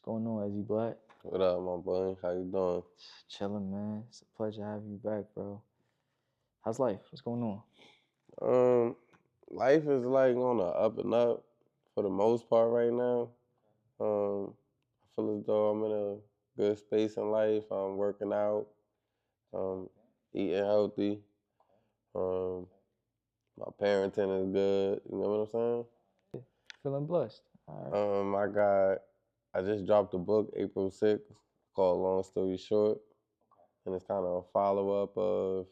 going on, Izy Blatt? What up, my boy? How you doing? Chilling, man. It's a pleasure having you back, bro. How's life? What's going on? Um, Life is like on the up and up for the most part right now. I feel as though I'm in a good space in life. I'm working out, um, eating healthy. Um, my parenting is good. You know what I'm saying? Feeling blessed. All right. I just dropped a book April 6th called Long Story Short, and it's kind of a follow up of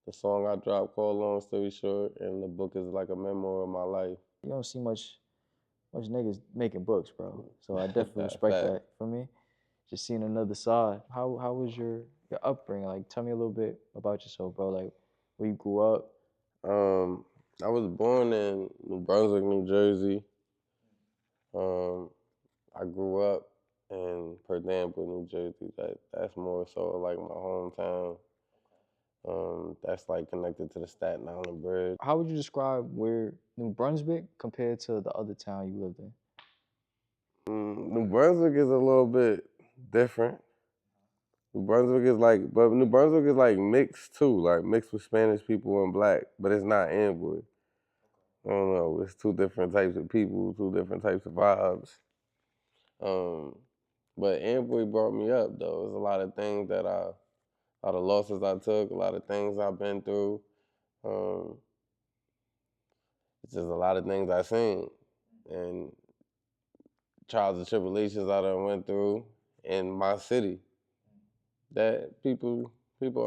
the song I dropped called Long Story Short, and the book is like a memoir of my life. You don't see much niggas making books, bro. So I definitely respect Fact. that. For me, just seeing another side. How was your upbringing? Like, tell me a little bit about yourself, bro. Like, where you grew up. Um, I was born in New Brunswick, New Jersey. Um, I grew up in Perdample, New Jersey. That's more so like my hometown. That's like connected to the Staten Island Bridge. How would you describe where New Brunswick compared to the other town you lived in? New Brunswick is a little bit different. New Brunswick is like mixed too, like mixed with Spanish people and black, but it's not Amboy. I don't know. It's two different types of people, two different types of vibes. Um, but Amboy brought me up though. There's a lot of things a lot of losses I took, a lot of things I've been through. Um, it's just a lot of things I've seen and trials and tribulations I done went through in my city that people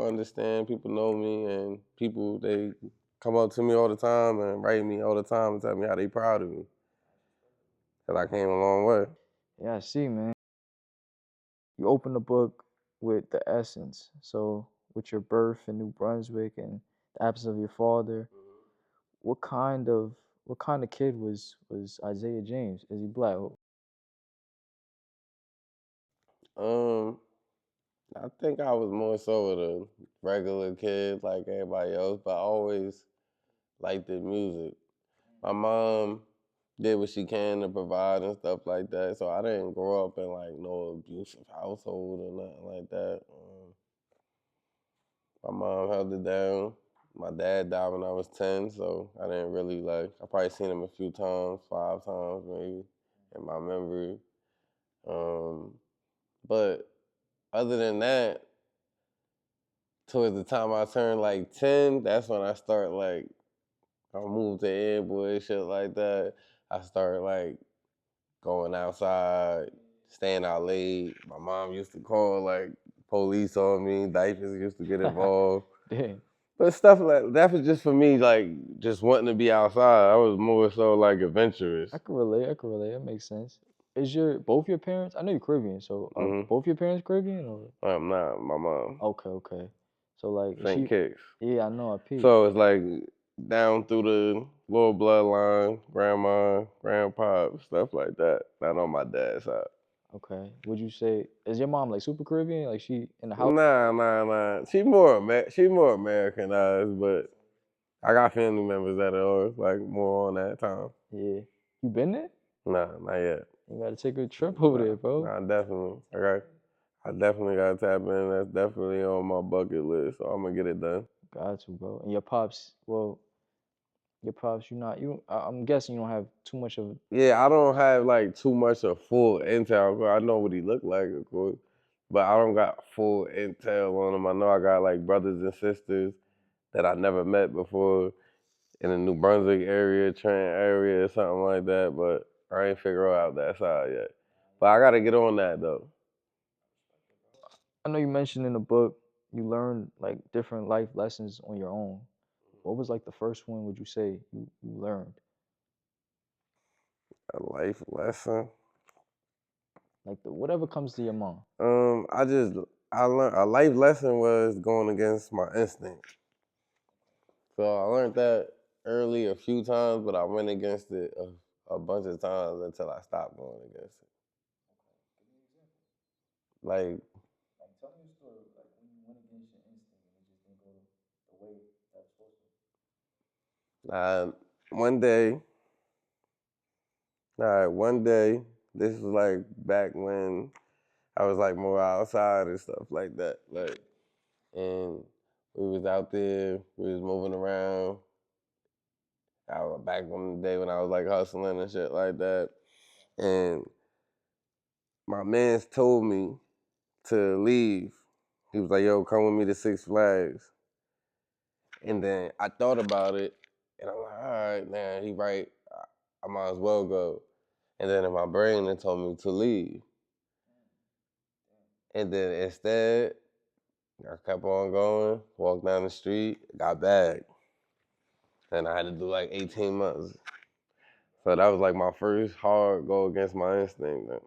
understand, people know me, and people they come up to me all the time and write me all the time and tell me how they proud of me. Cause I came a long way. Yeah, I see, man. You open the book with the essence. So, with your birth in New Brunswick and the absence of your father, what kind of kid was Isaiah James? Is he black? Um, I think I was more so of a regular kid like everybody else, but I always liked the music. My mom did what she can to provide and stuff like that, so I didn't grow up in like no abusive household or nothing like that. My mom held it down. My dad died when I was 10, so I didn't really I probably seen him a few times, 5 times maybe, in my memory. Um, but other than that, towards the time I turned like 10, that's when I moved to Amboy, shit like that. I started like going outside, staying out late. My mom used to call like police on me, diapers used to get involved. Damn. But stuff like that was just for me, like just wanting to be outside. I was more so like adventurous. I can relate. I can relate. That makes sense. Is both your parents? I know you're Caribbean, so are both your parents Caribbean or? I'm not. My mom. Okay, okay. So like, is St. she? Kitts. Yeah, I know. I peeped. So it's like down through the little bloodline, grandma, grandpa, stuff like that. Not on my dad's side. Okay. Would you say is your mom like super Caribbean? Like she in the house? Nah. She more Americanized, but I got family members that are like more on that time. Yeah. You been there? Nah, not yet. You gotta take a trip over there, bro. Nah, definitely. I definitely gotta tap in. That's definitely on my bucket list, so I'm gonna get it done. Got to, bro. And your pops, well, your pops, I'm guessing you don't have too much of. Yeah, I don't have like too much of full intel. I know what he looked like, of course, but I don't got full intel on him. I know I got like brothers and sisters that I never met before in the New Brunswick area, Trent area, or something like that, but I ain't figure out that side yet. But I gotta get on that though. I know you mentioned in the book you learned like different life lessons on your own. What was like the first one would you say you learned? A life lesson. Like whatever comes to your mind. I learned a life lesson was going against my instinct. So I learned that early a few times, but I went against it a bunch of times until I stopped going against it. Like, Tell me a story like when you went against your instinct and it just didn't go the way that was supposed uh, one day, one day, This was like back when I was like more outside and stuff like that. Like, and we was out there, we was moving around. I was back on the day when I was like hustling and shit like that. And my man's told me to leave. He was like, yo, come with me to Six Flags. And then I thought about it, and I'm like, all right, man, he right. I might as well go. And then in my brain, it told me to leave. And then instead, I kept on going, walked down the street, got back. And I had to do like 18 months. So that was like my first hard go against my instinct. Man.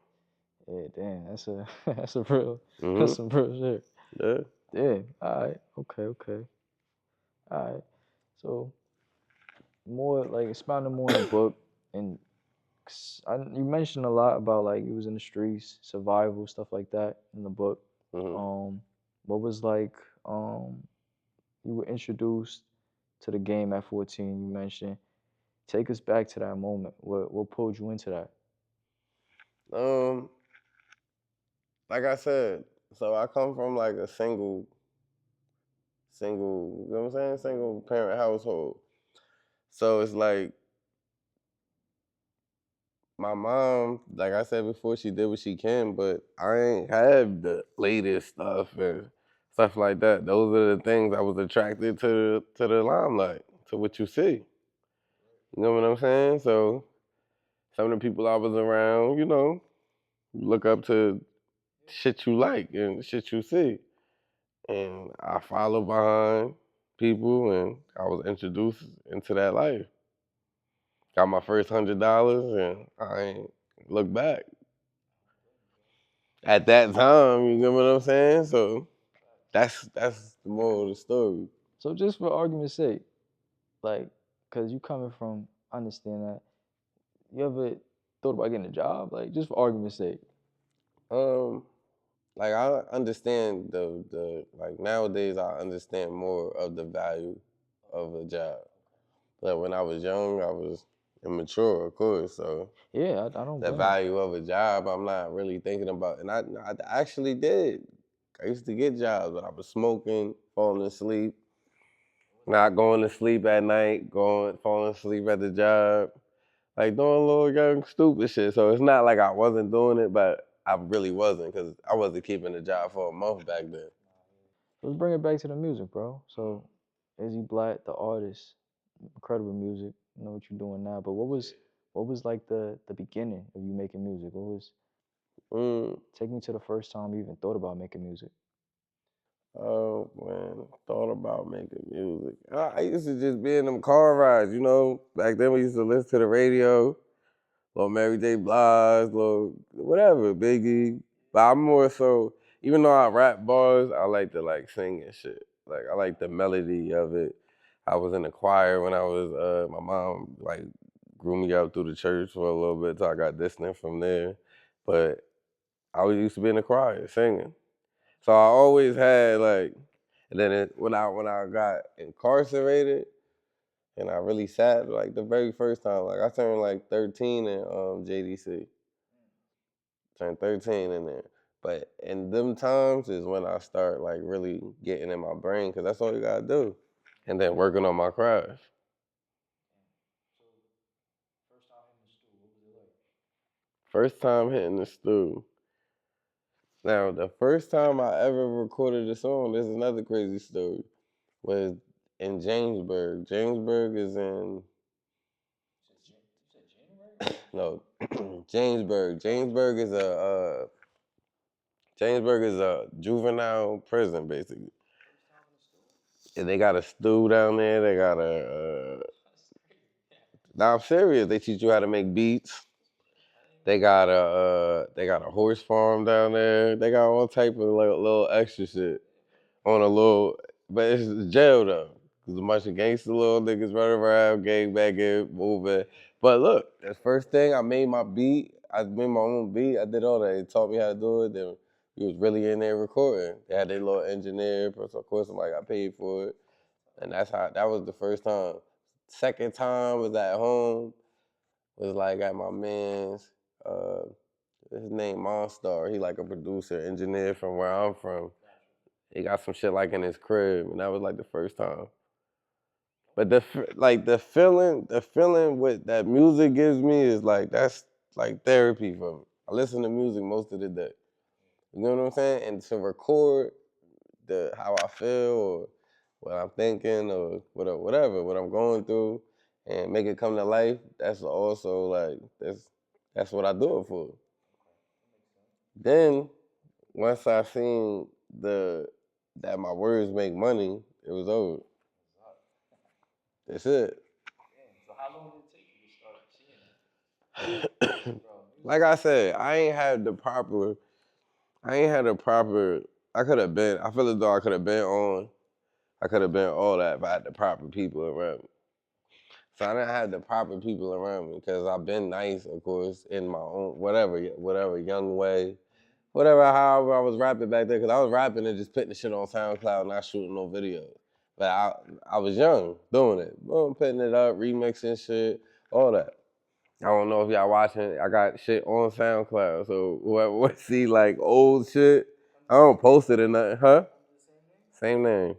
Yeah, damn, that's a that's a real that's Mm-hmm. some real shit. Yeah. Yeah, all right, okay, okay, all right. So more like expounding more in the book, and you mentioned a lot about like you was in the streets, survival, stuff like that in the book. Mm-hmm. What was like you were introduced to the game at 14? You mentioned. Take us back to that moment. What pulled you into that? Um, like I said, so I come from like a you know what I'm saying? Single parent household. So it's like my mom, like I said before, she did what she can, but I ain't have the latest stuff and stuff like that. Those are the things I was attracted to the limelight, to what you see. You know what I'm saying? So some of the people I was around, you look up to shit you like and shit you see. And I follow behind people and I was introduced into that life. Got my first $100 and I ain't look back. At that time, you know what I'm saying? So that's the moral of the story. So just for argument's sake, like, cause you coming from understand that, you ever thought about getting a job? Like, just for argument's sake. Um, like I understand the like nowadays I understand more of the value of a job. But when I was young, I was immature, of course. So Yeah, I don't the blame you. value of a job, I'm not really thinking about. And I actually did. I used to get jobs, but I was smoking, falling asleep, not going to sleep at night, falling asleep at the job, like doing little young stupid shit. So it's not like I wasn't doing it, but I really wasn't because I wasn't keeping the job for a month back then. Let's bring it back to the music, bro. So, Izy Blatt, the artist, incredible music. You know what you're doing now, but what was like the beginning of you making music? What was Mm. take me to the first time you even thought about making music? Oh man, thought about making music. I used to just be in them car rides, Back then we used to listen to the radio, little Mary J. Blige, little whatever, Biggie. But I'm more so, even though I rap bars, I like to like sing and shit. Like I like the melody of it. I was in the choir when I was my mom like grew me up through the church for a little bit till I got distant from there. But I used to be in the choir singing. So I always had like, and then when I got incarcerated and I really sat like the very first time, like I turned like 13 in JDC, turned 13 in there. But in them times is when I start like really getting in my brain because that's all you gotta do, and then working on my craft. First time hitting the stool. Now the first time I ever recorded a song, this is another crazy story, was in Jamesburg. Jamesburg is in no, Jamesburg. Jamesburg is a juvenile prison basically. And they got a stew down there. They got a. Now I'm serious. They teach you how to make beats. They got a horse farm down there. They got all type of like little extra shit on a little, but it's jail though. Cause a bunch of gangster little niggas running around, gang banging, moving. But look, the first thing I made my beat. I made my own beat. I did all that. They taught me how to do it. Then we was really in there recording. They had their little engineer, but of course somebody got paid for it. And that was the first time. Second time was at home. Was like at my man's. His name Monstar. He like a producer, engineer from where I'm from. He got some shit like in his crib, and that was like the first time. But the feeling what that music gives me is like that's like therapy for me. I listen to music most of the day. You know what I'm saying? And to record the how I feel or what I'm thinking or whatever, what I'm going through, and make it come to life. That's also like that's what I do it for. Then once I seen the that my words make money, it was over. That's it. So how long did it take you to start seeing that? Like I said, I ain't had the proper. I ain't had a proper. I could have been. I feel as though I could have been on. I could have been all that if I had the proper people around me. So I didn't have the proper people around me because I've been nice, of course, in my own whatever young way, whatever. However, I was rapping back there because I was rapping and just putting the shit on SoundCloud, not shooting no videos. But I was young doing it, boom, putting it up, remixing shit, all that. I don't know if y'all watching. I got shit on SoundCloud, so whoever would see like old shit, I don't post it or nothing, huh? Same name,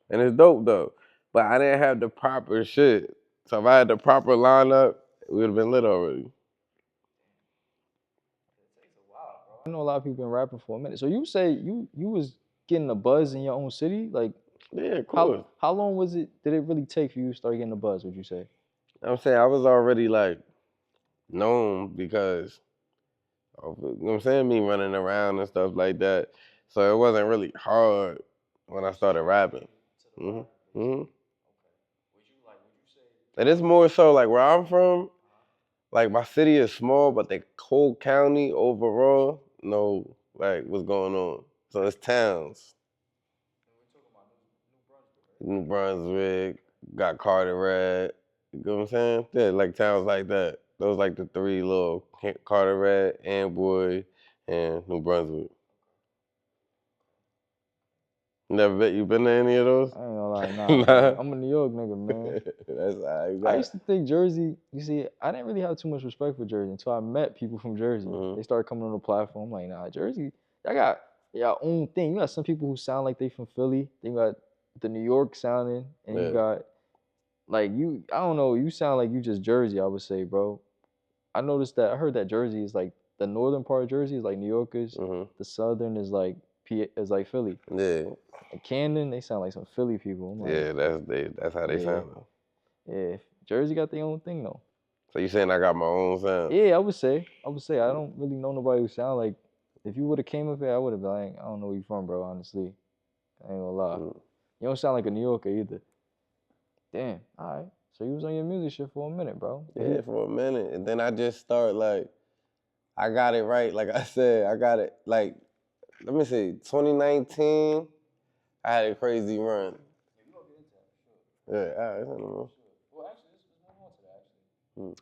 and it's dope though. But I didn't have the proper shit, so if I had the proper lineup, it would have been lit already. I know a lot of people been rapping for a minute. So you say you was getting a buzz in your own city? Like Yeah, of course. how long was it did it really take for you to start getting a buzz, would you say? I'm saying I was already like known because of, you know what I'm saying, me running around and stuff like that. So it wasn't really hard when I started rapping. Mhm. Mhm. And it's more so like where I'm from. Like my city is small, but the whole county overall know like what's going on. So it's towns. New Brunswick, got Carteret. You know what I'm saying? Yeah, like towns like that. Those like the three little Carteret, Amboy, and New Brunswick. You been to any of those? I ain't gonna lie, nah, man. Nah. I'm a New York nigga, man. That's all right. You I got used to think Jersey, you see, I didn't really have too much respect for Jersey until I met people from Jersey. They started coming on the platform. I'm like, nah, Jersey, I got your own thing. You got some people who sound like they from Philly. Then you got the New York sounding, and you Yeah. got like I don't know, you sound like you just Jersey, I would say, bro. I noticed that I heard that Jersey is like the northern part of Jersey is like New Yorkers. The southern is like is like Philly. Yeah. And Camden, they sound like some Philly people. I'm like, Yeah, that's how they yeah, sound. yeah. Jersey got their own thing though. So you saying I got my own sound? Yeah, I would say. I don't really know nobody who sound like. If you would have came up here, I would have been like, I don't know where you from, bro. Honestly, I ain't gonna lie. You don't sound like a New Yorker either. Damn. All right. So you was on your music shit for a minute, bro. Yeah, for a minute. And then I just start like, I got it right. Like I said, I got it like, let me see, 2019, I had a crazy run. Yeah, all right, I don't know.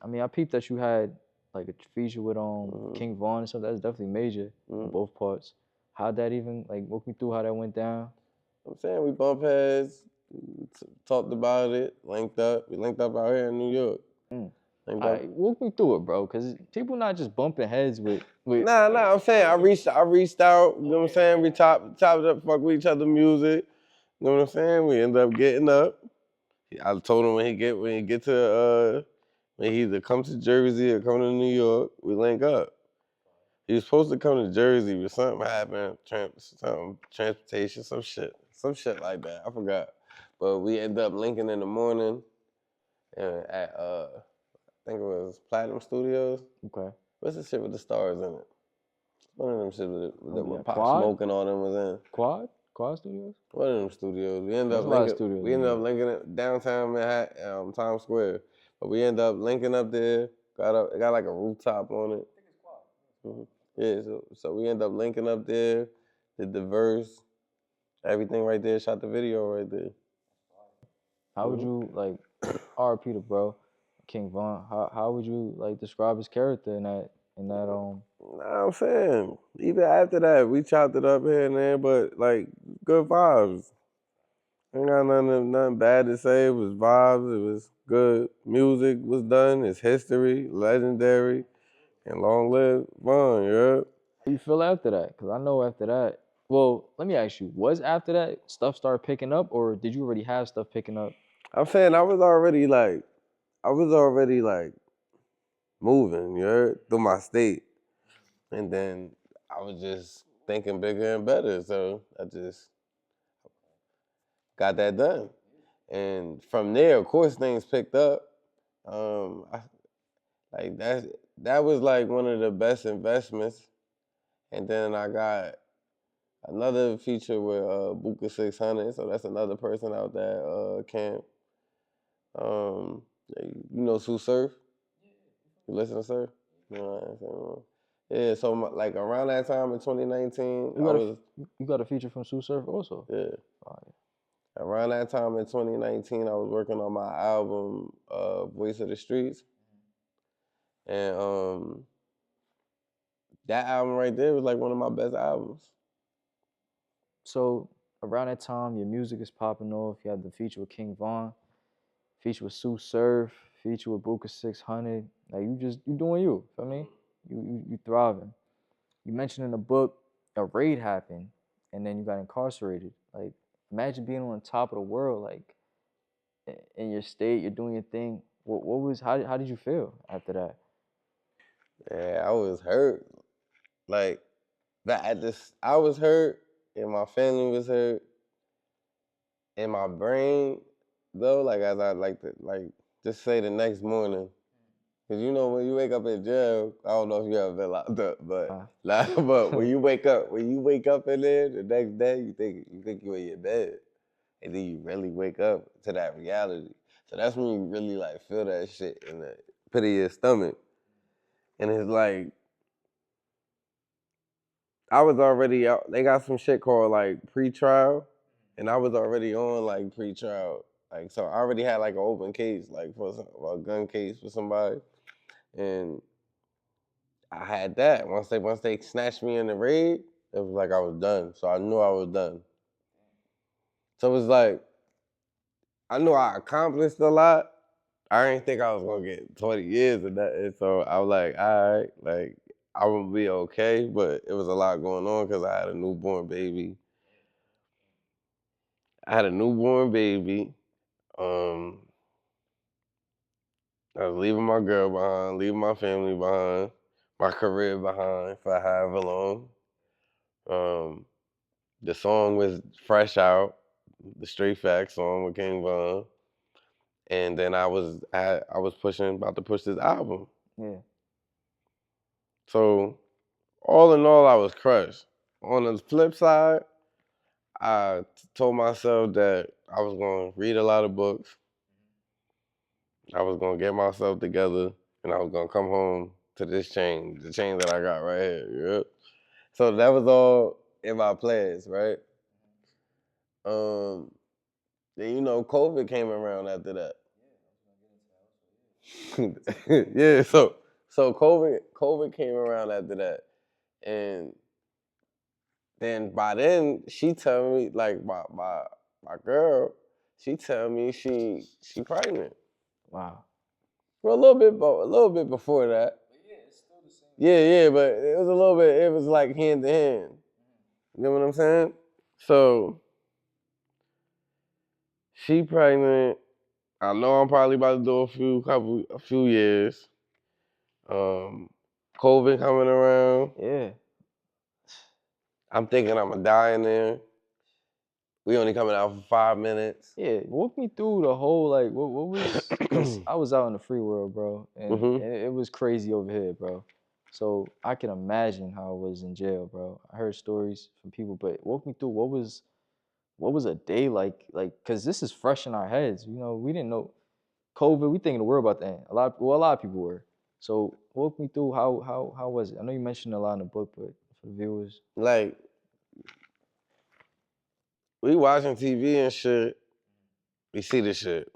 I mean, I peeped that you had like a feature with King Von and stuff. That's definitely major on both parts. How'd that even like walk me through how that went down? I'm saying we bump heads, talked about it, linked up. We linked up out here in New York. All right, walk me through it, bro, because people not just bumping heads with. Nah, I'm saying I reached out, you know what I'm saying? We chopped up, fuck with each other music. You know what I'm saying? We ended up getting up. I told him when he get to when he either come to Jersey or come to New York, we link up. He was supposed to come to Jersey, but something happened, transportation, some shit like that. I forgot. But we ended up linking in the morning at I think it was Platinum Studios. Okay. What's the shit with the stars in it? One of them shit with Pop Quad? Smoke and all them was in. Quad Studios? One of them studios. We ended There's up a lot of linking. studios We in ended New up linking it downtown Manhattan, Times Square. But we ended up linking up there. It got like a rooftop on it. Yeah, so we ended up linking up there. Did the verse, everything right there. Shot the video right there. How would you like R.P. to bro, King Von? How would you like describe his character in that Nah, I'm saying even after that, we chopped it up here and there, but like good vibes. Ain't got nothing bad to say. It was vibes. It was good. Music was done. It's history, legendary, And long live Vaughn, yeah. How you feel after that? Because I know after that, well, let me ask you, was after that stuff started picking up, or did you already have stuff picking up? I'm saying I was already like moving, you heard, through my state. And then I was just thinking bigger and better. So I just got that done. And from there, of course, things picked up. I, like that was like one of the best investments. And then I got another feature with Buka 600. So that's another person out there camp. Um, you know Sue Surf? You listen to Surf? You know what I'm saying? Yeah, so like around that time in 2019, You got a you got a feature from Sue Surf also. yeah. Oh, yeah. Around that time in 2019, I was working on my album, Voice of the Streets. And that album right there was like one of my best albums. So around that time, your music is popping off. You had the feature with King Von, feature with Sue Surf, feature with Buka 600. Like you doing you. Feel me? You thriving. You mentioned in the book a raid happened, and then you got incarcerated. Like imagine being on top of the world, like in your state, you're doing your thing. What was how did you feel after that? Yeah, I was hurt. Like that I was hurt and my family was hurt. And my brain, though, like as I like to like just say the next morning. Cause you know when you wake up in jail, I don't know if you ever been locked up, but like, but when you wake up in there the next day, you think you in your bed, and then you really wake up to that reality. So that's when you really like feel that shit in the pit of your stomach, and it's like I was already out. They got some shit called like pre-trial, and I was already on like pre-trial. Like so, I already had like an open case, like for a gun case for somebody, and I had that. Once they snatched me in the raid, it was like I was done. So I knew I was done. So it was like I knew I accomplished a lot. I didn't think I was gonna get 20 years of that. And so I was like, all right, like I'm gonna be okay. But it was a lot going on because I had a newborn baby. I had a newborn baby. Um, I was leaving my girl behind, leaving my family behind, my career behind for however long. Um, the song was fresh out, the Straight Facts song with King Von, and then I was about to push this album. Yeah. So all in all, I was crushed. On the flip side, I told myself that I was gonna read a lot of books. I was gonna get myself together, and I was gonna come home to this chain, the chain that I got right here. Yep. So that was all in my plans, right? Um, then COVID came around after that. Yeah, so COVID came around after that, and then by then she tell me like my girl, she tell me she pregnant. Wow. Well, a little bit before that. Yeah, but it was a little bit. It was like hand to hand. You know what I'm saying? So she pregnant. I know I'm probably about to do a few years. Um, COVID coming around. Yeah. I'm thinking I'm gonna die in there. We only coming out for 5 minutes. Yeah, walk me through the whole like what was because I was out in the free world, bro, and Hmm. it was crazy over here, bro. So I can imagine how it was in jail, bro. I heard stories from people, but walk me through what was a day like because this is fresh in our heads. You know, we didn't know COVID. We thinking the world about that. A lot of people were. So walk me through how was it? I know you mentioned a lot in the book, but for the viewers, Like we watching TV and shit. We see the shit.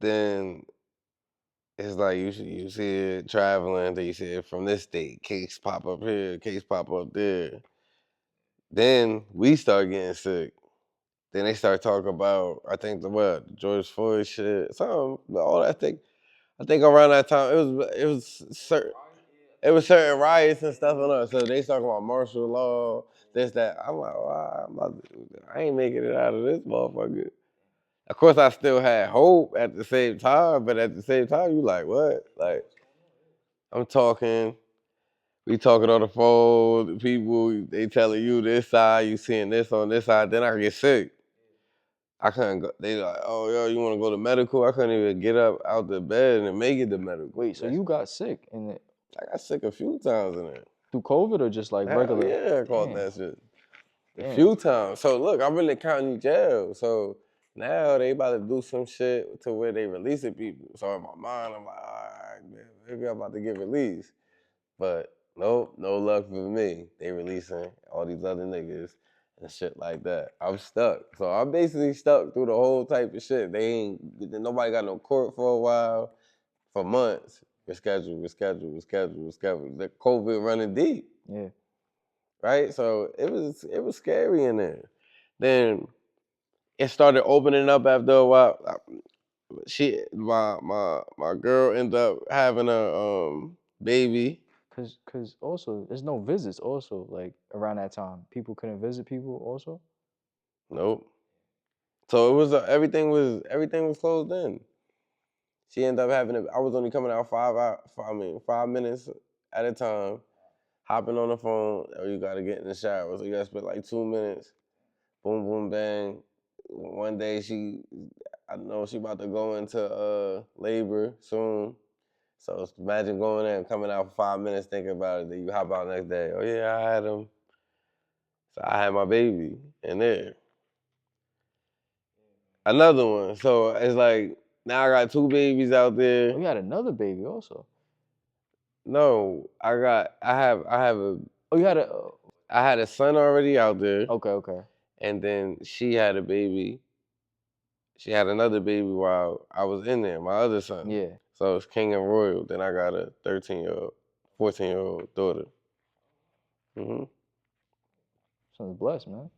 Then it's like you see it traveling. Then you see it from this state. Case pop up here. Case pop up there. Then we start getting sick. Then they start talking about I think the George Floyd shit. Some all that thing. I think around that time it was certain riots and stuff on us. So they talking about martial law, this, that. I'm like, wow, I ain't making it out of this motherfucker. Of course, I still had hope at the same time, but at the same time, you like, what? Like, I'm talking, we talking on the phone, people, they telling you this side, you seeing this on this side, then I get sick. I couldn't go. They like, oh, yo, you want to go to medical? I couldn't even get up out the bed and make it to medical. Wait, so you got sick in it I got sick a few times in it. through COVID or just like Hell regular? yeah, I caught Damn. that shit. A Damn. few times. So look, I'm in the county jail. So now they about to do some shit to where they releasing people. So in my mind, I'm like, all right, man, maybe I'm about to get released. But nope, no luck for me. They releasing all these other niggas and shit like that. I'm stuck. So I'm basically stuck through the whole type of shit. Nobody got no court for a while, for months. Reschedule. The COVID running deep. Yeah. Right? So it was scary in there. Then it started opening up after a while. My girl ended up having a baby. Cause also there's no visits also like around that time. People couldn't visit people also. Nope. So it was everything was closed in. She ended up having I was only coming out 5 minutes at a time, hopping on the phone. Oh, you gotta get in the shower, so you gotta spend like 2 minutes. Boom, boom, bang. One day I know she about to go into labor soon. So imagine going in and coming out for 5 minutes thinking about it. Then you hop out the next day. Oh yeah, I had him. So I had my baby in there. Another one. So it's like now I got 2 babies out there. Oh, you had another baby also. No, I have a. Oh, you had a. I had a son already out there. Okay. And then she had a baby. She had another baby while I was in there, my other son. Yeah. So it's King and Royal. Then I got a 13-year-old, 14-year-old daughter. Mm-hmm. Sounds blessed, man.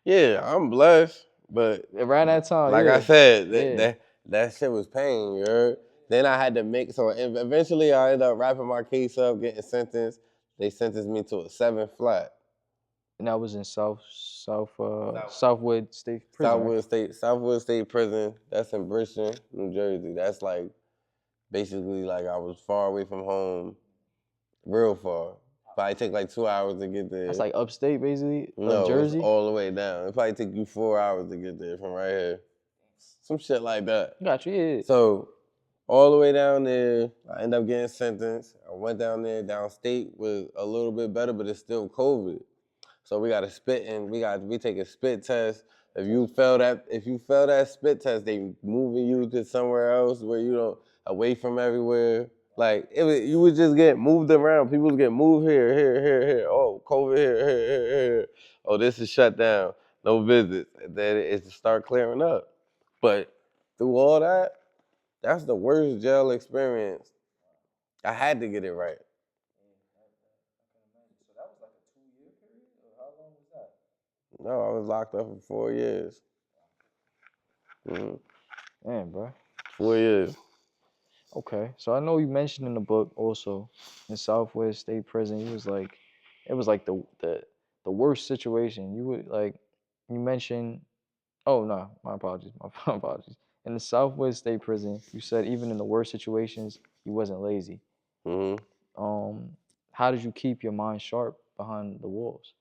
Yeah, I'm blessed, but Around that time, like yeah. I said, Yeah. that shit was pain, you heard? Then I had to so eventually I ended up wrapping my case up, getting sentenced. They sentenced me to a 7 flat. And that was in Southwood State Prison, right? Southwood State Prison. That's in Bridgeton, New Jersey. That's like basically like I was far away from home, real far. Probably take like 2 hours to get there. That's like upstate, basically, No, Jersey? it's all the way down. It probably take you 4 hours to get there from right here. Some shit like that. Got you, yeah. So all the way down there, I ended up getting sentenced. I went down there. Downstate was a little bit better, but it's still COVID. So we got to spit and we take a spit test. If you fail that spit test, they moving you to somewhere else where you don't away from everywhere. Like you would just get moved around. People would get moved here. Oh, COVID here. Oh, this is shut down. No visits. And then it start clearing up. But through all that, that's the worst jail experience. I had to get it right. So that was like a 2-year period, or how long was that? No, I was locked up for 4 years. Damn, bro. 4 years. Okay, so I know you mentioned in the book also in Southwest State Prison, it was like the worst situation. You would like you mentioned. Oh no, my apologies. My apologies. In the Southwest State Prison, you said even in the worst situations, you wasn't lazy. Mm-hmm. How did you keep your mind sharp behind the walls?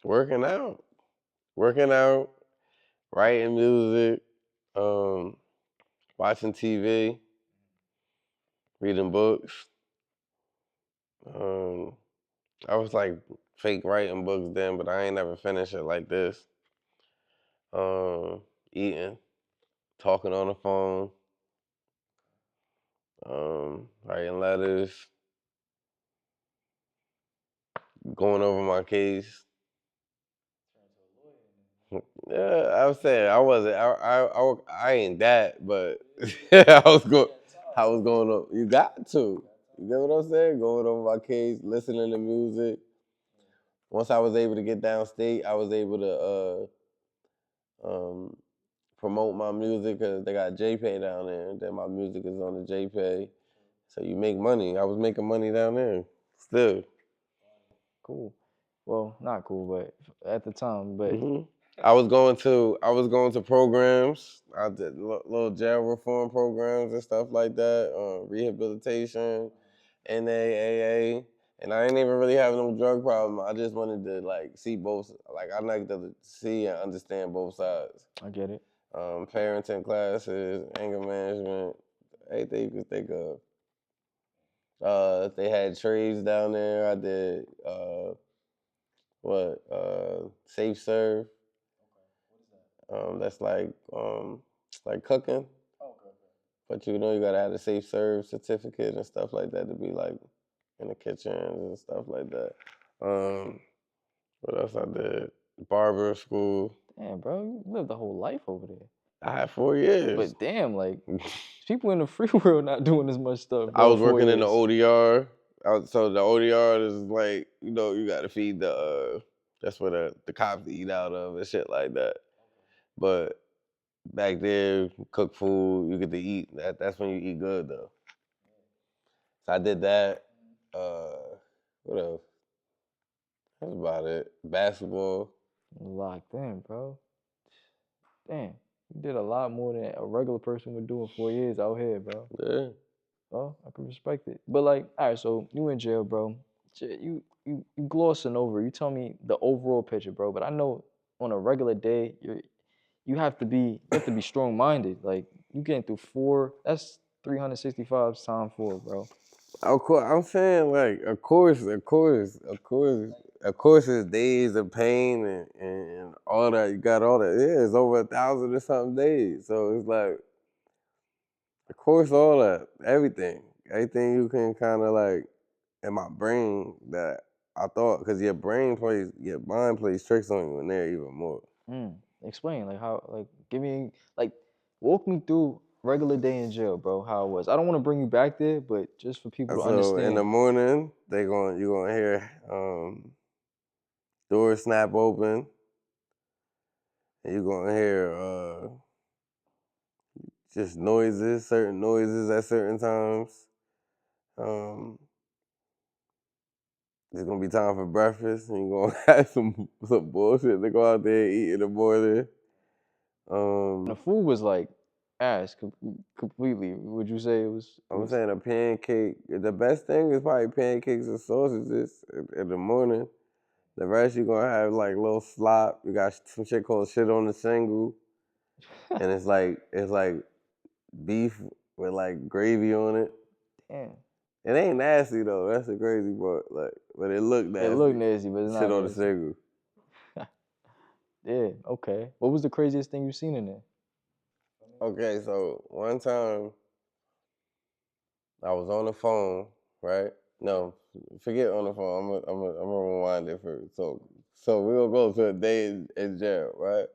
Working out, writing music, watching TV, reading books. I was like fake writing books then, but I ain't never finished it like this. Eating, talking on the phone, writing letters, going over my case. Yeah, I was saying I wasn't. I ain't that, but I was going up. You got to. You get what I'm saying? Going over my case, listening to music. Once I was able to get downstate, I was able to promote my music because they got JPay down there. Then my music is on the JPay. So you make money. I was making money down there still. Cool. Well, not cool, but at the time, but I was going to programs. I did little jail reform programs and stuff like that, rehabilitation, NAAA, and I ain't even really having no drug problem. I just wanted to like see both. Like I like to see and understand both sides. I get it. Parenting classes, anger management, anything you could think of. They had trades down there. I did safe serve. That's like cooking. But you know you gotta have a safe serve certificate and stuff like that to be like in the kitchens and stuff like that. What else I did? Barber school. Damn, bro, you lived a whole life over there. I had 4 years. But damn, like people in the free world not doing as much stuff, I bro. was working in the ODR. So the ODR is like, you know, you gotta feed that's where the cops eat out of and shit like that. But back there, cook food, you get to eat. That's when you eat good though. So I did that. What else? That's about it. Basketball. Locked in, bro. Damn, you did a lot more than a regular person would do in 4 years out here, bro. Yeah. Well, I can respect it. But like, all right, so you in jail, bro. You glossing over. You tell me the overall picture, bro. But I know on a regular day, you have to be strong minded. Like you getting through four. That's 365 times four, bro. Of course, I'm saying like, of course, it's days of pain and all that. You got all that. Yeah, it's over 1,000 or something days. So it's like, of course, all that, everything you can kind of like in my brain that I thought, because your mind plays tricks on you in there even more. Explain like how like give me like walk me through regular day in jail, bro. How it was. I don't want to bring you back there, but just for people to So in the understand. morning, you're gonna hear doors snap open, and you're gonna hear just certain noises at certain times. It's gonna be time for breakfast, and you're gonna have some bullshit to go out there and eat in the morning. The food was like ass completely. Would you say it was? I'm saying a pancake. The best thing is probably pancakes and sausages in the morning. The rest you're gonna have like little slop. You got some shit called shit on the shingle, and it's like beef with like gravy on it. Damn. It ain't nasty though. That's the crazy part. Like, but it look nasty. It looked nasty, but it's shit not on nasty. the shingle. Yeah. Okay. What was the craziest thing you seen in there? Okay, so one time I was on the phone, right? No, forget on the phone. I'm gonna rewind it first. So we'll go to a day in jail, right?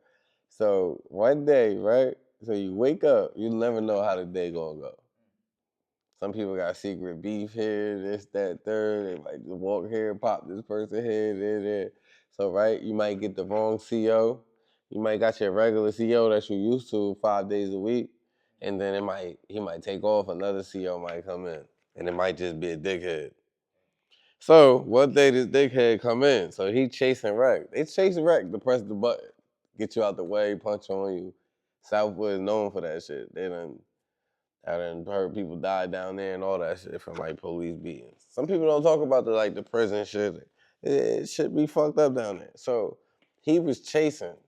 So one day, right? So you wake up, you never know how the day gonna go. Some people got secret beef here, this, that, third. They might just walk here, pop this person here, there. So right, you might get the wrong CO. You might got your regular CO that you're used to 5 days a week, and then he might take off. Another CO might come in, and it might just be a dickhead. So one day this dickhead come in, so he chasing wreck. They chasing wreck to press the button, get you out the way, punch on you. Southwood is known for that shit. I done heard people die down there and all that shit from like police beatings. Some people don't talk about the prison shit. It should be fucked up down there. So he was chasing.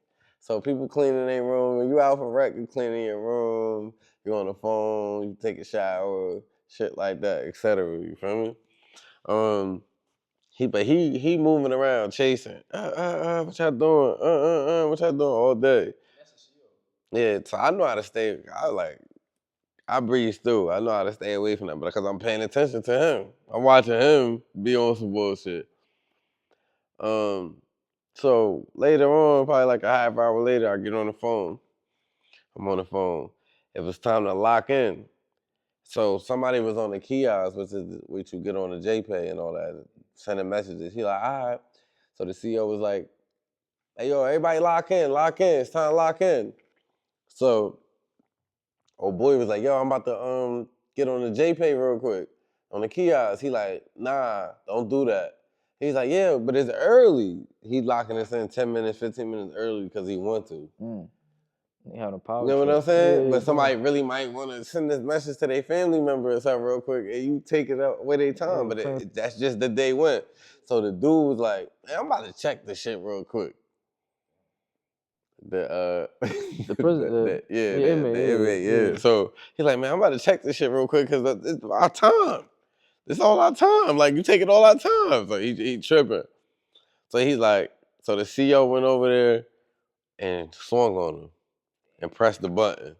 So people cleaning their room. When you out for rec, you cleaning your room. You on the phone. You take a shower, shit like that, etc. You feel me? He moving around chasing. What y'all doing? What y'all doing all day? Yeah, so I know how to stay. I breeze through. I know how to stay away from that, because I'm paying attention to him. I'm watching him be on some bullshit. So later on, probably like a half hour later, I get on the phone. I'm on the phone. It was time to lock in. So somebody was on the kiosk, which you get on the JPay and all that, sending messages. He like, all right. So the CEO was like, hey, yo, everybody lock in. It's time to lock in. So old boy was like, yo, I'm about to get on the JPay real quick on the kiosk. He like, nah, don't do that. He's like, yeah, but it's early. He's locking us in 10 minutes, 15 minutes early because he want to. They having a You power know what I'm trip. saying? Yeah, But somebody really might want to send this message to their family member or something real quick, and you take it up with their time. But that's just the day went. So the dude was like, hey, I'm about to check this shit real quick. The prison, the inmate, inmate, yeah. So he's like, man, I'm about to check this shit real quick because it's our time. It's all our time. Like you taking all our time. So he tripping. So he's like, so the CO went over there and swung on him and pressed the button.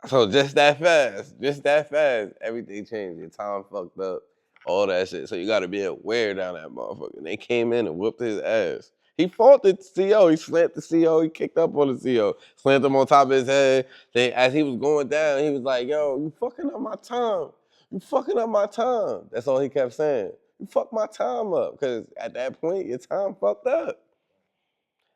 So just that fast, everything changed. Your time fucked up, all that shit. So you got to be aware down that motherfucker. And they came in and whooped his ass. He fought the CO. He slammed the CO. He kicked up on the CO. Slammed him on top of his head. Then as he was going down, he was like, yo, you fucking up my time. You fucking up my time. That's all he kept saying. You fucked my time up. Because at that point, your time fucked up.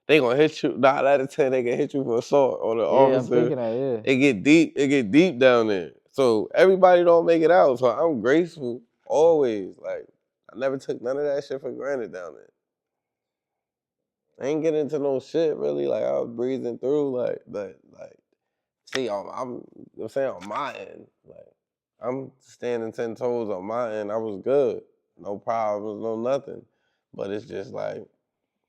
They gonna hit you 9 out of 10. They can hit you for assault on the I'm officer. thinking that. Yeah, It get deep. It get deep down there. So everybody don't make it out. So I'm grateful always. Like I never took none of that shit for granted down there. I ain't getting into no shit really. Like I was breezing through. But see, I'm saying on my end. Like I'm standing 10 toes on my end. I was good. No problems. No nothing. But it's just like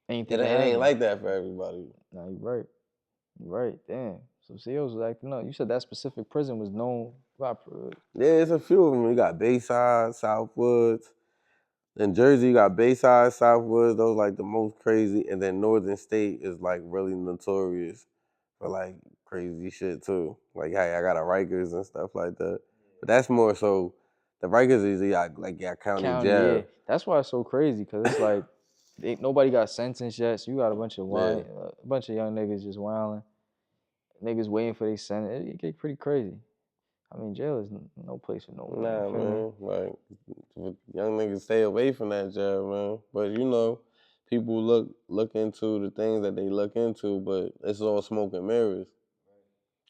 anything it can ain't happen. like that for everybody. Nah, you're right. You're right. Damn. So COs was acting up. You said that specific prison was known by. Yeah, it's a few of them. You got Bayside, Southwoods. In Jersey, you got Bayside, Southwoods. Those like the most crazy. And then Northern State is like really notorious for like crazy shit too. Like, hey, I got a Rikers and stuff like that. But that's more so, the Rikers is like county County, jail. yeah. That's why it's so crazy, because it's like ain't nobody got sentenced yet. So you got a bunch of young niggas just wilding. Niggas waiting for their sentence. It get pretty crazy. I mean, jail is no place for no one. Nah, You feel me? man. Like, young niggas stay away from that jail, man. But you know, people look into the things that they look into, but it's all smoke and mirrors.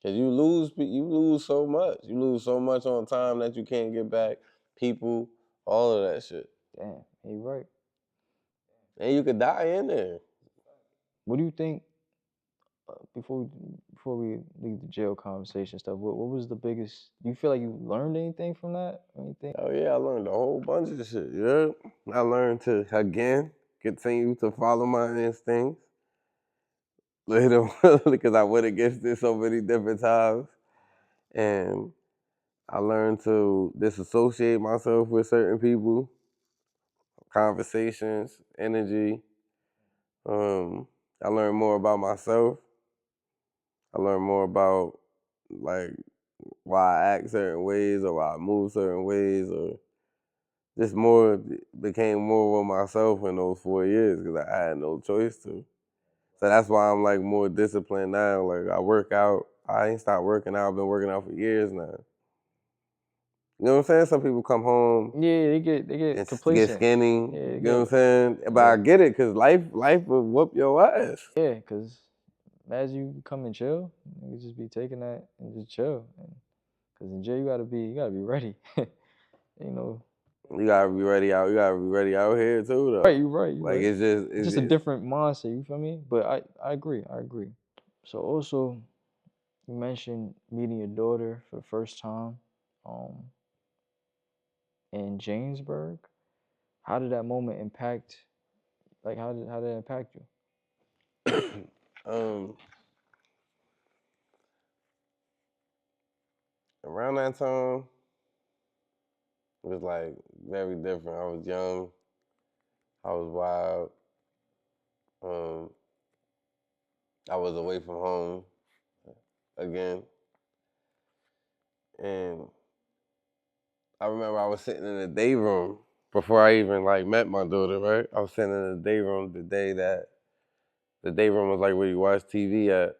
Cause you lose so much. You lose so much on time that you can't get back. People, all of that shit. Damn, you right. And you could die in there. What do you think? Before we leave the jail conversation stuff, what was the biggest? Do you feel like you learned anything from that? Anything? Oh yeah, I learned a whole bunch of shit. Yeah, I learned to again continue to follow my instincts. Because I went against it so many different times, and I learned to disassociate myself with certain people, conversations, energy. I learned more about myself. I learned more about like why I act certain ways or why I move certain ways, or just became more with myself in those 4 years because I had no choice to. So that's why I'm like more disciplined now. Like I work out. I ain't stopped working out. I've been working out for years now. You know what I'm saying? Some people come home Yeah, they get and get complacent. skinny. Yeah, You know what I'm saying? But I get it because life will whoop your ass. Yeah, because as you come and chill, you just be taking that and just chill. Because in jail, you gotta be ready. You know. You gotta be ready out. You gotta be ready out here too, though. Right, you're right. Like it's just a different mindset. You feel me? But I agree. I agree. So also, you mentioned meeting your daughter for the first time, um, in Jamesburg. How did that moment impact? Like, how did it impact you? Around that time, it was like very different. I was young. I was wild. I was away from home again, and I remember I was sitting in the day room before I even like met my daughter. Right, I was sitting in the day room the day that the day room was like where you watch TV at.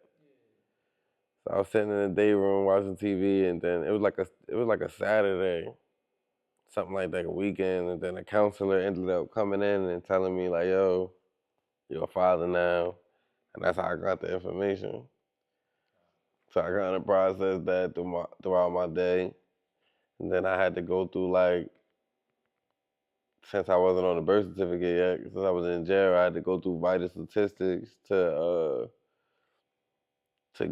So I was sitting in the day room watching TV, and then it was like a Saturday, something like that, a weekend, and then a counselor ended up coming in and telling me like, "Yo, you're a father now," and that's how I got the information. So I kind of processed that throughout my day. And then I had to go through, like, since I wasn't on the birth certificate yet, since I was in jail, I had to go through vital statistics to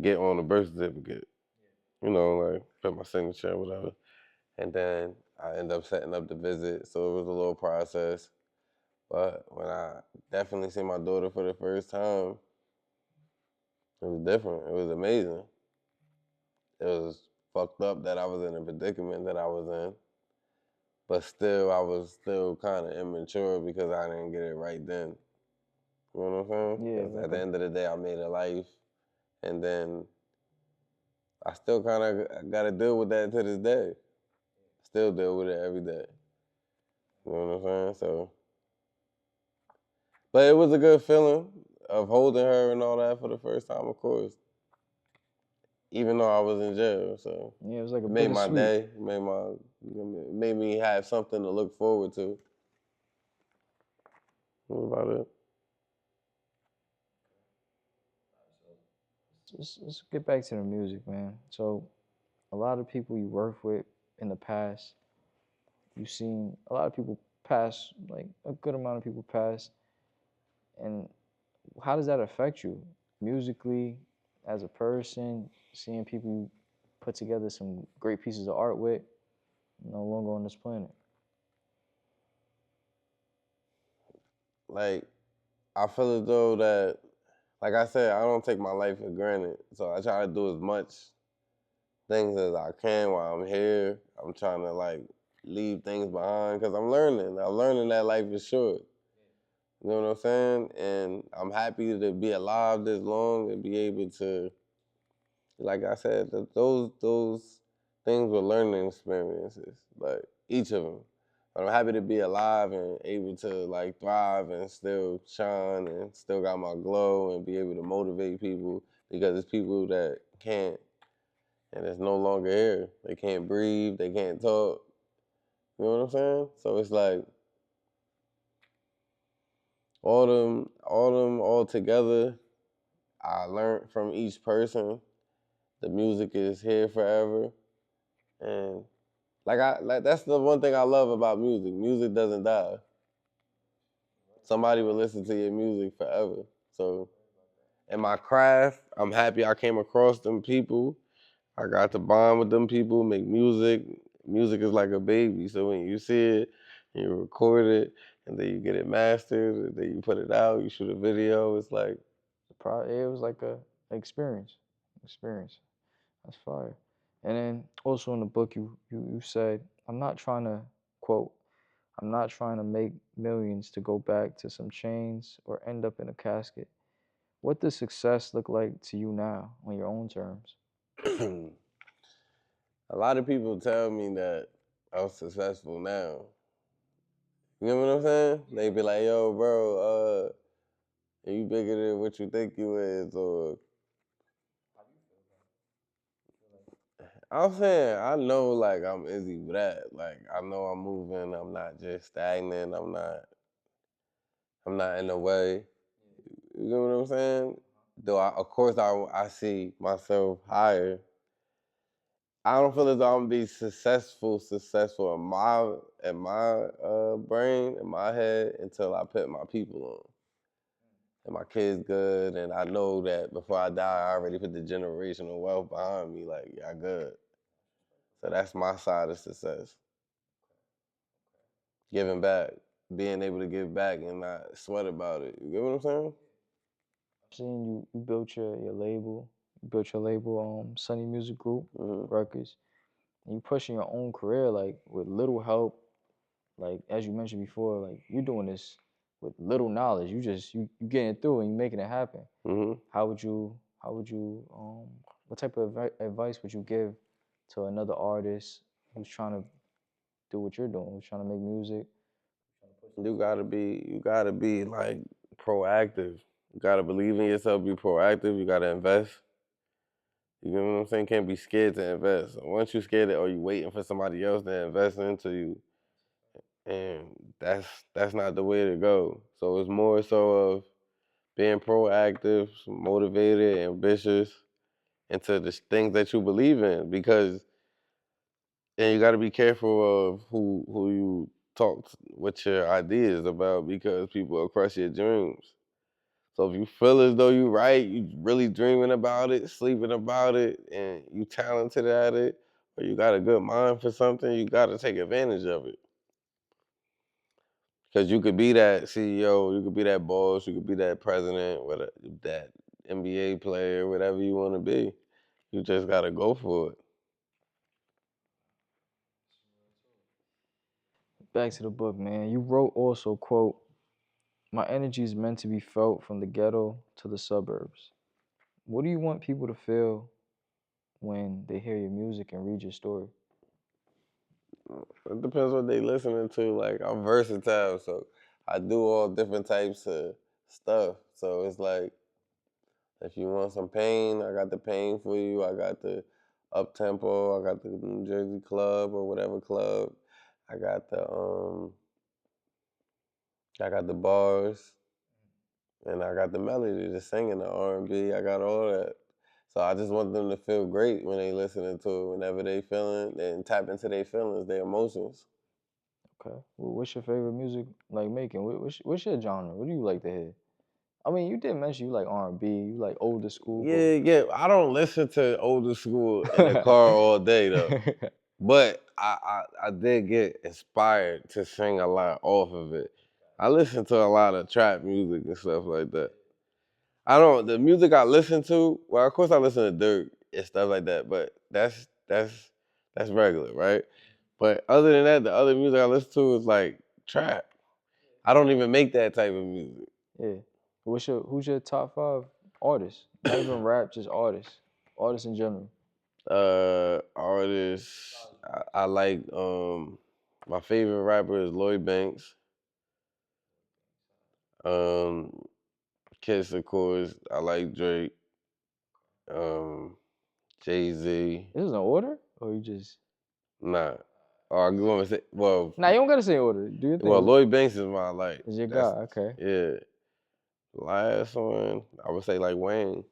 get on the birth certificate. You know, like put my signature or whatever. And then I ended up setting up the visit, so it was a little process. But when I definitely see my daughter for the first time, it was different. It was amazing. It was fucked up that I was in a predicament that I was in, but still, I was still kind of immature because I didn't get it right then. You know what I'm saying? Yeah, Because at like the end of the day, I made a life, and then I still kind of got to deal with that to this day. Still deal with it every day. You know what I'm saying? So, but it was a good feeling of holding her and all that for the first time, of course. Even though I was in jail, so yeah, it was like a it made my bittersweet. day. It made me have something to look forward to. What about it? Let's get back to the music, man. So a lot of people you work with in the past, you've seen a lot of people pass, like a good amount of people pass, and how does that affect you musically as a person? Seeing people you put together some great pieces of art with no longer on this planet. Like, I feel as though that, like I said, I don't take my life for granted. So I try to do as much things as I can while I'm here. I'm trying to, like, leave things behind because I'm learning. I'm learning that life is short. You know what I'm saying? And I'm happy to be alive this long and be able to, like I said, those things were learning experiences, like each of them. But I'm happy to be alive and able to, like, thrive and still shine and still got my glow and be able to motivate people because it's people that can't and it's no longer here. They can't breathe, they can't talk. You know what I'm saying? So it's like all together. I learned from each person. The music is here forever, and like that's the one thing I love about music. Music doesn't die. Somebody will listen to your music forever. So in my craft, I'm happy I came across them people. I got to bond with them people, make music. Music is like a baby. So when you see it, and you record it, and then you get it mastered, and then you put it out, you shoot a video, it's like, It was like a experience, experience. That's fire. And then also in the book, you said, I'm not trying to quote, I'm not trying to make millions to go back to some chains or end up in a casket. What does success look like to you now on your own terms? a lot of people tell me that I'm successful now. You know what I'm saying? They be like, yo, bro, you bigger than what you think you is, or I'm saying I know, like, I'm Izy Blatt. Like, I know I'm moving. I'm not just stagnant. I'm not in the way. You know what I'm saying? Though of course I see myself higher. I don't feel as though I'm gonna be successful in my brain, in my head, until I put my people on. And my kids good, and I know that before I die, I already put the generational wealth behind me. Like, yeah, good. So that's my side of success. Giving back, being able to give back and not sweat about it. You get what I'm saying? I've seen you built your label, you built your label, Sunny Music Group Mm-hmm. Records, and you pushing your own career like with little help. Like as you mentioned before, like you're doing this with little knowledge. You getting it through and you making it happen. Mm-hmm. How would you what type of advice would you give to another artist who's trying to do what you're doing, who's trying to make music? You gotta be like proactive. You gotta believe in yourself, be proactive, you gotta invest. You know what I'm saying? Can't be scared to invest. Once you're scared or you waiting for somebody else to invest into you, and that's not the way to go. So it's more so of being proactive, motivated, ambitious, into the things that you believe in, because and you got to be careful of who you talk with your ideas about, because people will crush your dreams. So if you feel as though you right, you really dreaming about it, sleeping about it, and you talented at it, or you got a good mind for something, you got to take advantage of it. Because you could be that CEO, you could be that boss, you could be that president, whatever, that NBA player, whatever you want to be. You just got to go for it. Back to the book, man. You wrote also, quote, "My energy is meant to be felt from the ghetto to the suburbs." What do you want people to feel when they hear your music and read your story? It depends what they listening to. Like, I'm versatile, so I do all different types of stuff. So it's like, if you want some pain, I got the pain for you. I got the up tempo. I got the New Jersey club or whatever club. I got the bars, and I got the melody, the singing, the R&B. I got all that. So I just want them to feel great when they listening to it. Whenever they feeling, and tap into their feelings, their emotions. Okay. Well, what's your favorite music like making? What's your genre? What do you like to hear? I mean, you did mention you like R&B, you like older school, Yeah, yeah. I don't listen to older school in the but car all day though. But I did get inspired to sing a lot off of it. I listen to a lot of trap music and stuff like that. The music I listen to, well, of course I listen to Dirk and stuff like that, but that's regular, right? But other than that, the other music I listen to is like trap. I don't even make that type of music. yeah. Who's your top 5 artists? Not even rap, just artists. Artists in general. Artists, I like, my favorite rapper is Lloyd Banks. Um, Kiss, of course. I like Drake. Um, Jay-Z. This is an order? Or you just Nah. Oh, I'm going to say, Nah, you don't gotta say order. Do your well, thing. Lloyd Banks is my, like, Is your that's, guy, okay. yeah. Last one, I would say, like, Wayne.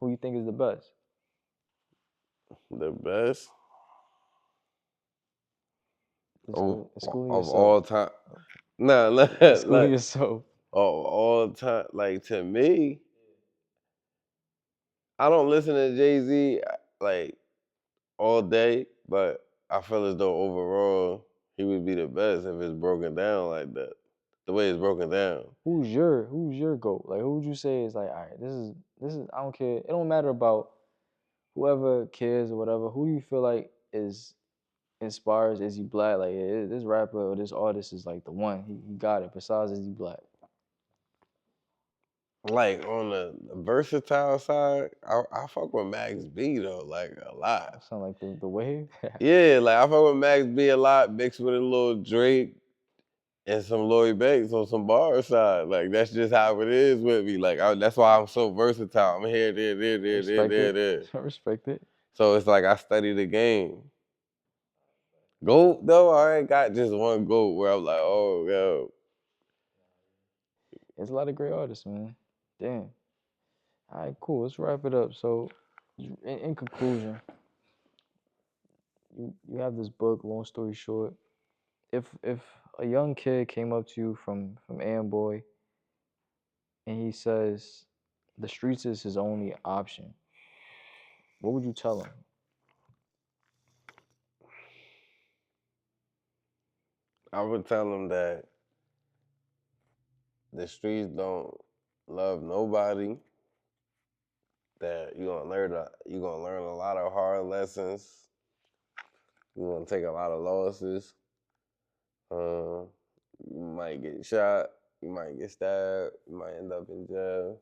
Who you think is the best? The best of, Excluding of yourself. all time. Nah, nah, Excluding like, yourself. of all time. Like, to me, I don't listen to Jay-Z, like, all day, but I feel as though overall he would be the best if it's broken down like that. The way it's broken down. Who's your GOAT? Like who would you say is like, all right, this is I don't care. It don't matter about whoever cares or whatever. Who do you feel like is inspires Izy Blatt? Like this rapper or this artist is like the one. He got it. Besides Izy Blatt. Like on the versatile side, I fuck with Max B though, like a lot. Sound like the wave. Yeah, like I fuck with Max B a lot, mixed with a little Drake and some Lloyd Banks on some bar side. Like that's just how it is with me. Like that's why I'm so versatile. I'm here, Respect it. there. Respect it. So it's like I study the game. GOAT though, I ain't got just one GOAT where I'm like, oh yo. There's a lot of great artists, man. Damn. All right, cool. Let's wrap it up. So, in conclusion, you have this book. Long story short, if a young kid came up to you from Amboy and he says the streets is his only option, what would you tell him? I would tell them that the streets don't love nobody. That you're gonna learn a lot of hard lessons. You're gonna take a lot of losses. Uh, you might get shot. You might get stabbed. You might end up in jail.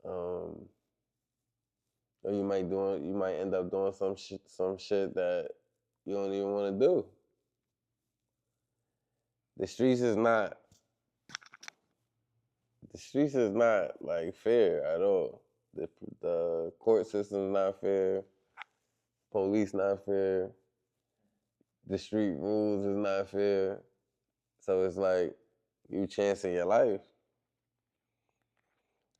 Um, or you might end up doing some shit that you don't even want to do. The streets is not the streets is not like fair at all. The court system is not fair. Police not fair. The street rules is not fair. So it's like you chancing your life.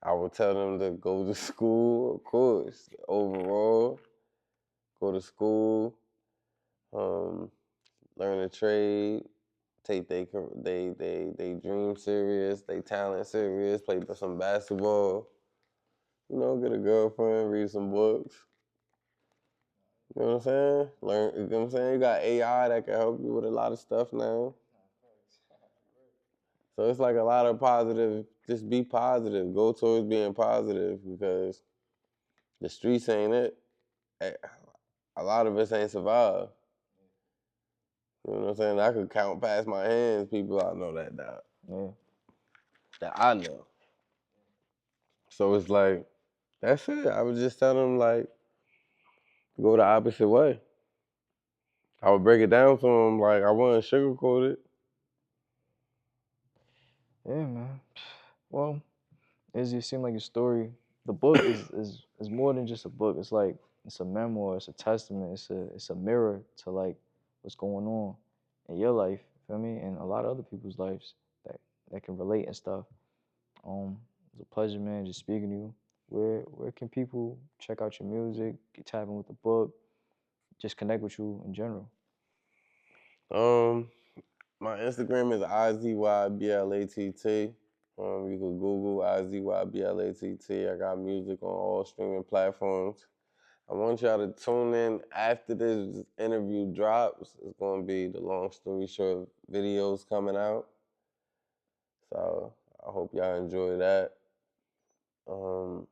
I would tell them to go to school, of course. Overall, go to school, um, learn a trade, take they dream serious, they talent serious, play some basketball, get a girlfriend, read some books. You know what I'm saying? Learn, you know what I'm saying? You got AI that can help you with a lot of stuff now. So it's like a lot of positive, just be positive. Go towards being positive because the streets ain't it. A lot of us ain't survived. You know what I'm saying? I could count past my hands people I know that died. Yeah. That I know. So it's like, that's it. I would just tell them like, go the opposite way. I would break it down to them like I wouldn't sugarcoat it. Yeah, man. Well, as you seem like your story, the book is more than just a book. It's like it's a memoir, it's a testament, it's a mirror to like what's going on in your life, feel me? And a lot of other people's lives that can relate and stuff. It's a pleasure, man, just speaking to you. Where can people check out your music, get tapping with the book, just connect with you in general? Um, my Instagram is IZYBLATT. You can Google IZYBLATT. I got music on all streaming platforms. I want y'all to tune in after this interview drops. It's going to be the long story short videos coming out. So I hope y'all enjoy that. Um,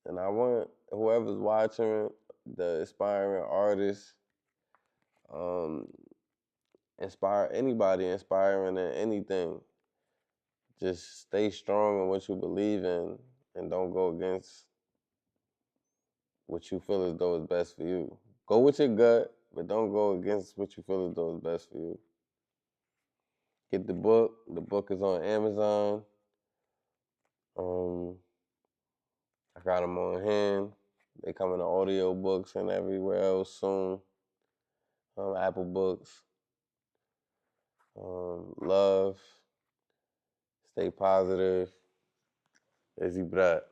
and I want whoever's watching, the aspiring artists, um, inspire anybody, inspiring in anything. Just stay strong in what you believe in and don't go against what you feel as though is best for you. Go with your gut, but don't go against what you feel as though is best for you. Get the book. The book is on Amazon. Um, I got them on hand. They come in the audio books and everywhere else soon. Apple Books. Love. Stay positive. Izy Blatt.